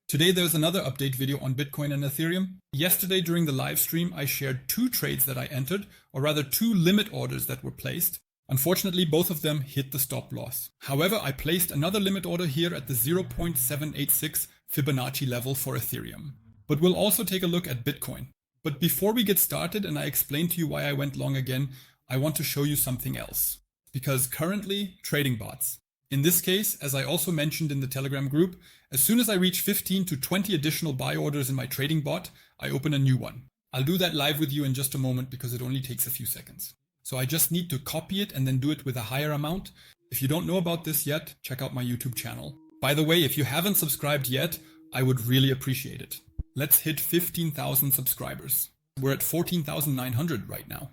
Today there's another update video on Bitcoin and Ethereum. Yesterday during the live stream I shared two trades that I entered, or rather two limit orders that were placed. Unfortunately both of them hit the stop loss. However, I placed another limit order here at the 0.786 Fibonacci level for Ethereum. But we'll also take a look at Bitcoin. But before we get started and I explain to you why I went long again, I want to show you something else. Because currently, trading bots. In this case, as I also mentioned in the Telegram group, as soon as I reach 15 to 20 additional buy orders in my trading bot, I open a new one. I'll do that live with you in just a moment because it only takes a few seconds. So I just need to copy it and then do it with a higher amount. If you don't know about this yet, check out my YouTube channel. By the way, if you haven't subscribed yet, I would really appreciate it. Let's hit 15,000 subscribers. We're at 14,900 right now.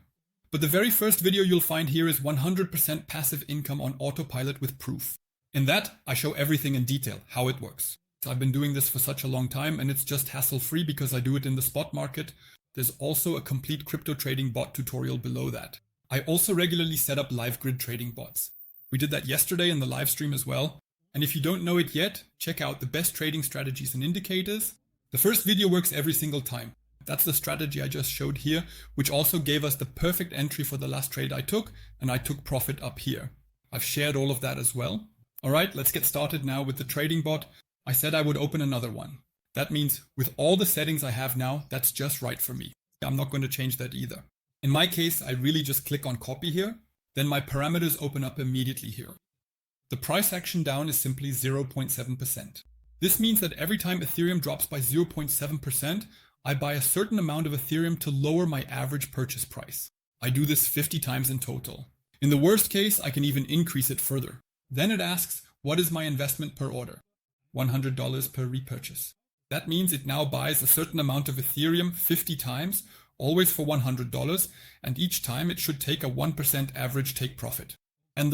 But the very first video you'll find here is 100% passive income on autopilot with proof. In that, I show everything in detail, how it works. So I've been doing this for such a long time and it's just hassle-free because I do it in the spot market. There's also a complete crypto trading bot tutorial below that. I also regularly set up live grid trading bots. We did that yesterday in the live stream as well. And if you don't know it yet, check out the best trading strategies and indicators. The first video works every single time. That's the strategy I just showed here, which also gave us the perfect entry for the last trade I took, and I took profit up here. I've shared all of that as well. Alright, let's get started now with the trading bot. I said I would open another one. That means with all the settings I have now, that's just right for me. I'm not going to change that either. In my case, I really just click on copy here, then my parameters open up immediately here. The price action down is simply 0.7%. This means that every time Ethereum drops by 0.7%, I buy a certain amount of Ethereum to lower my average purchase price. I do this 50 times in total. In the worst case, I can even increase it further. Then it asks, what is my investment per order? $100 per repurchase. That means it now buys a certain amount of Ethereum 50 times, always for $100, and each time it should take a 1% average take profit. And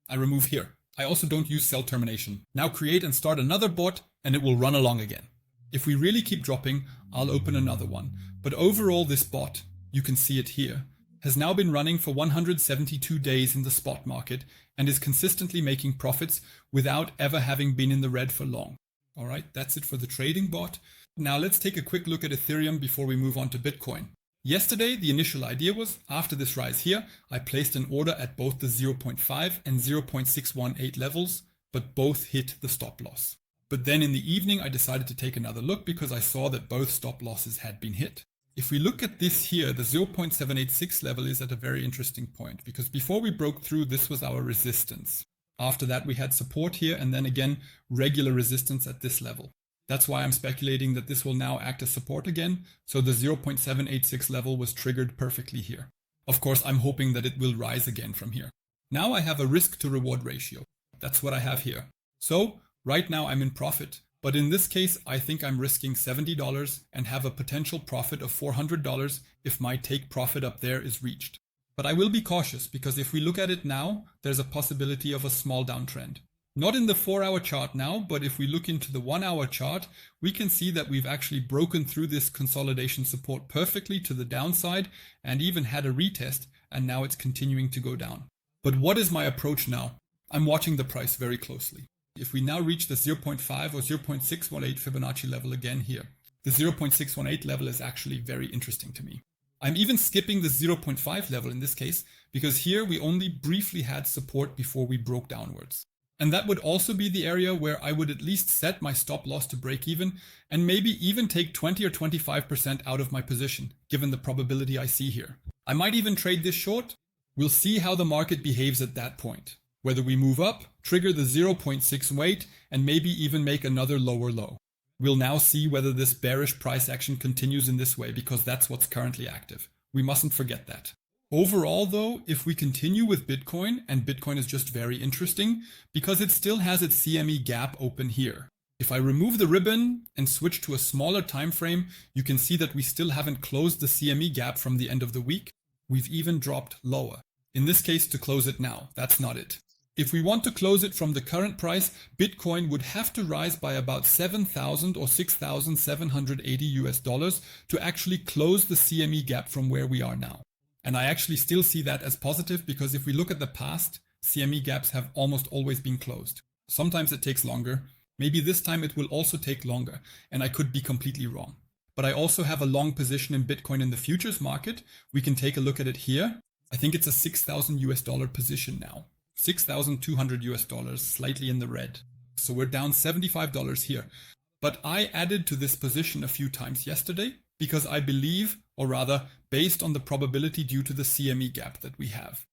I remove here. I also don't use cell termination. Now create and start another bot and it will run along again. If we really keep dropping, I'll open another one. But overall, this bot, you can see it here, has now been running for 172 days in the spot market and is consistently making profits without ever having been in the red for long. All right, that's it for the trading bot. Now let's take a quick look at Ethereum before we move on to Bitcoin. Yesterday, the initial idea was, after this rise here, I placed an order at both the 0.5 and 0.618 levels, but both hit the stop loss. But then in the evening, I decided to take another look because I saw that both stop losses had been hit. If we look at this here, the 0.786 level is at a very interesting point because before we broke through, this was our resistance. After that, we had support here and then again, regular resistance at this level. That's why I'm speculating that this will now act as support again. So the 0.786 level was triggered perfectly here. Of course, I'm hoping that it will rise again from here. Now I have a risk to reward ratio. That's what I have here. So right now I'm in profit, but in this case, I think I'm risking $70 and have a potential profit of $400 if my take profit up there is reached. But I will be cautious because if we look at it now, there's a possibility of a small downtrend. Not in the 4-hour chart now, but if we look into the 1-hour chart, we can see that we've actually broken through this consolidation support perfectly to the downside and even had a retest, and now it's continuing to go down. But what is my approach now? I'm watching the price very closely. If we now reach the 0.5 or 0.618 Fibonacci level again here, the 0.618 level is actually very interesting to me. I'm even skipping the 0.5 level in this case, because here we only briefly had support before we broke downwards. And that would also be the area where I would at least set my stop loss to break even and maybe even take 20 or 25% out of my position, given the probability I see here. I might even trade this short. We'll see how the market behaves at that point. Whether we move up, trigger the 0.618 and maybe even make another lower low. We'll now see whether this bearish price action continues in this way because that's what's currently active. We mustn't forget that. Overall though, if we continue with Bitcoin, and Bitcoin is just very interesting because it still has its CME gap open here. If I remove the ribbon and switch to a smaller time frame, you can see that we still haven't closed the CME gap from the end of the week. We've even dropped lower. In this case, to close it now, that's not it. If we want to close it from the current price, Bitcoin would have to rise by about 7,000 or 6,780 US dollars to actually close the CME gap from where we are now. And I actually still see that as positive because if we look at the past, CME gaps have almost always been closed. Sometimes it takes longer, Maybe this time it will also take longer, and I could be completely wrong. But I also have a long position in Bitcoin in the futures market. We can take a look at it here. I think it's a 6,000 US dollar position now. 6,200 US dollars, slightly in the red. So we're down $75 here. But I added to this position a few times yesterday because I believe, or rather based on the probability due to the CME gap that we have.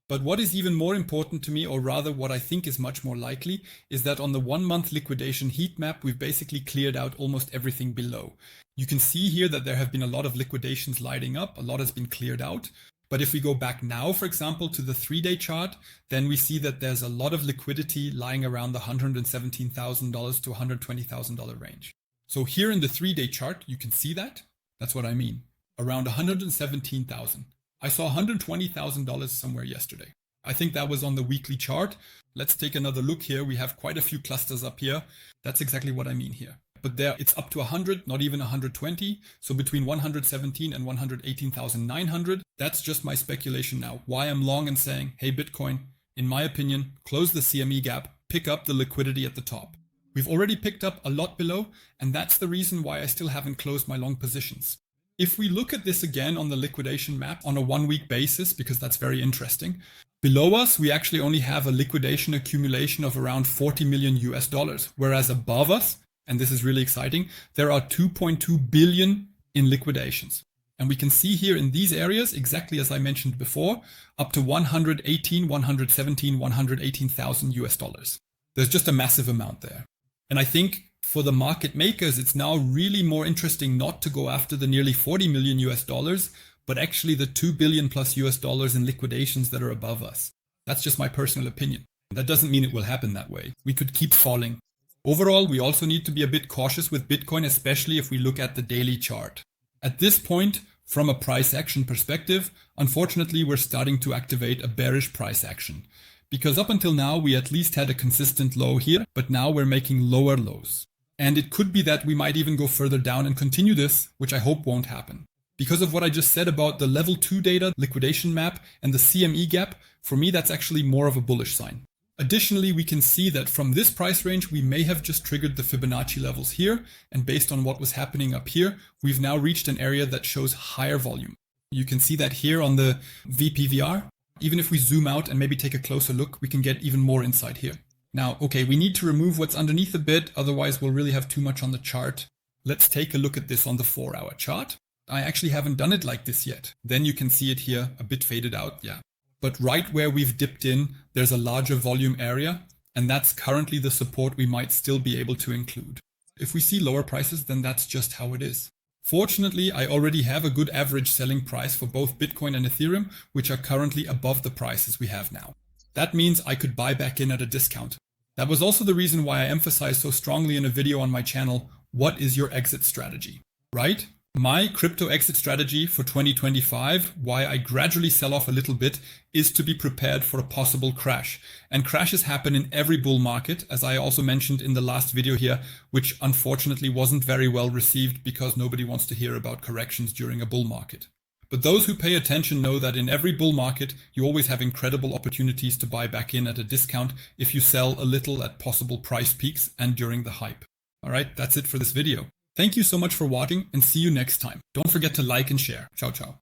But what is even more important to me, or rather what I think is much more likely, is that on the 1 month liquidation heat map, we've basically cleared out almost everything below. You can see here that there have been a lot of liquidations lighting up, a lot has been cleared out. But if we go back now, for example, to the 3-day chart, then we see that there's a lot of liquidity lying around the $117,000 to $120,000 range. So here in the 3-day chart, you can see that. That's what I mean. Around 117,000. I saw $120,000 somewhere yesterday. I think that was on the weekly chart. Let's take another look here. We have quite a few clusters up here. That's exactly what I mean here. But there it's up to 100, not even 120. So between 117 and 118,900. That's just my speculation now. Why I'm long and saying, hey, Bitcoin, in my opinion, close the CME gap, pick up the liquidity at the top. We've already picked up a lot below, and that's the reason why I still haven't closed my long positions. If we look at this again on the liquidation map on a 1-week basis, because that's very interesting, below us, we actually only have a liquidation accumulation of around 40 million US dollars, whereas above us, and this is really exciting, there are 2.2 billion in liquidations. And we can see here in these areas, exactly as I mentioned before, up to 118,000 US dollars. There's just a massive amount there. And I think for the market makers, it's now really more interesting not to go after the nearly 40 million US dollars, but actually the 2 billion plus US dollars in liquidations that are above us. That's just my personal opinion. That doesn't mean it will happen that way. We could keep falling. Overall, we also need to be a bit cautious with Bitcoin, especially if we look at the daily chart. At this point, from a price action perspective, unfortunately, we're starting to activate a bearish price action. Because up until now, we at least had a consistent low here, but now we're making lower lows. And it could be that we might even go further down and continue this, which I hope won't happen. Because of what I just said about the level 2 data, liquidation map, and the CME gap, for me that's actually more of a bullish sign. Additionally, we can see that from this price range, we may have just triggered the Fibonacci levels here, and based on what was happening up here, we've now reached an area that shows higher volume. You can see that here on the VPVR. Even if we zoom out and maybe take a closer look, we can get even more insight here. Now, okay, we need to remove what's underneath a bit, otherwise we'll really have too much on the chart. Let's take a look at this on the 4-hour chart. I actually haven't done it like this yet. Then you can see it here a bit faded out, yeah. But right where we've dipped in, there's a larger volume area, and that's currently the support we might still be able to include. If we see lower prices, then that's just how it is. Fortunately, I already have a good average selling price for both Bitcoin and Ethereum, which are currently above the prices we have now. That means I could buy back in at a discount. That was also the reason why I emphasized so strongly in a video on my channel, what is your exit strategy, right? My crypto exit strategy for 2025, why I gradually sell off a little bit, is to be prepared for a possible crash. And crashes happen in every bull market, as I also mentioned in the last video here, which unfortunately wasn't very well received because nobody wants to hear about corrections during a bull market. But those who pay attention know that in every bull market, you always have incredible opportunities to buy back in at a discount if you sell a little at possible price peaks and during the hype. All right, that's it for this video. Thank you so much for watching and see you next time. Don't forget to like and share. Ciao, ciao.